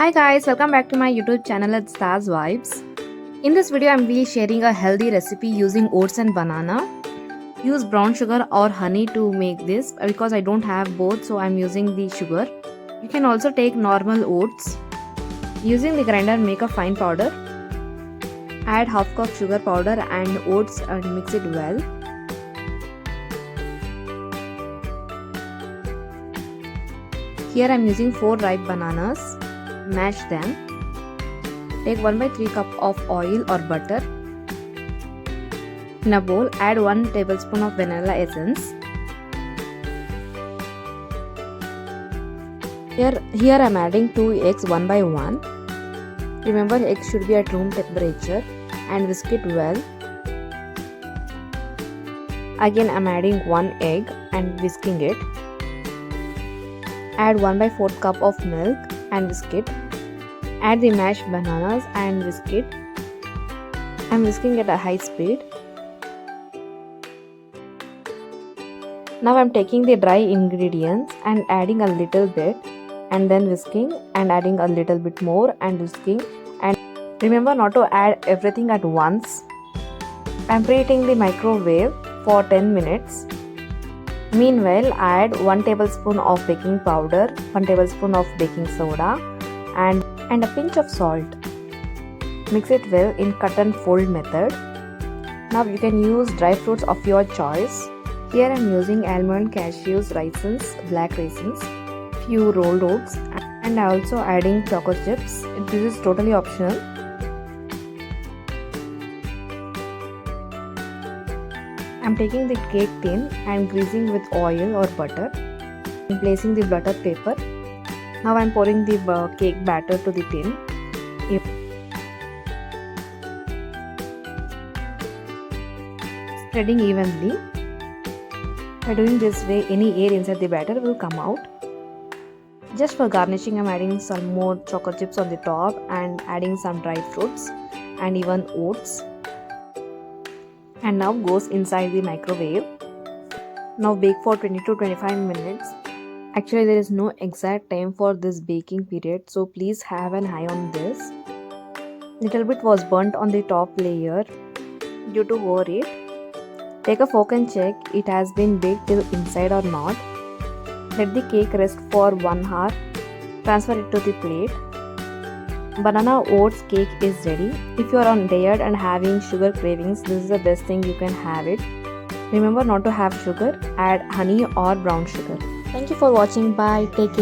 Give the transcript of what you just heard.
Hi guys, welcome back to my YouTube channel itztazvibez. In this video, I'm really sharing a healthy recipe using oats and banana. Use brown sugar or honey to make this because I don't have both, so I'm using the sugar. You can also take normal oats. Using the grinder, make a fine powder. Add half cup sugar powder and oats and mix it well. Here I'm using 4 ripe bananas. Mash them. Take 1/3 cup of oil or butter. In a bowl, add 1 tablespoon of vanilla essence. Here I am adding 2 eggs one by one. Remember, eggs should be at room temperature and whisk it well. Again I am adding 1 egg and whisking it. Add 1/4 cup of milk and whisk it. Add the mashed bananas and whisk it. I am whisking at a high speed. Now I am taking the dry ingredients and adding a little bit and then whisking and adding a little bit more and whisking, and remember not to add everything at once. I am preheating the microwave for 10 minutes. Meanwhile, add 1 tablespoon of baking powder, 1 tablespoon of baking soda and a pinch of salt. Mix it well in cut and fold method. Now you can use dry fruits of your choice. Here I am using almond, cashews, raisins, black raisins, few rolled oats, and I also adding Choco chips. This is totally optional. I am taking the cake tin and greasing with oil or butter and placing the butter paper. Now I am pouring the cake batter to the tin. Spreading evenly. By doing this way, any air inside the batter will come out. Just for garnishing, I am adding some more choco chips on the top and adding some dried fruits and even oats. And now goes inside the microwave. Now bake for 20 to 25 minutes. Actually, there is no exact time for this baking period, so please have an eye on this. Little bit was burnt on the top layer due to overheat. Take a fork and check it has been baked till inside or not. Let the cake rest for 1 hour. Transfer it to the plate. Banana oats cake is ready. If you are on diet and having sugar cravings, this is the best thing you can have it. Remember not to have sugar. Add honey or brown sugar. Thank you for watching. Bye. Take care.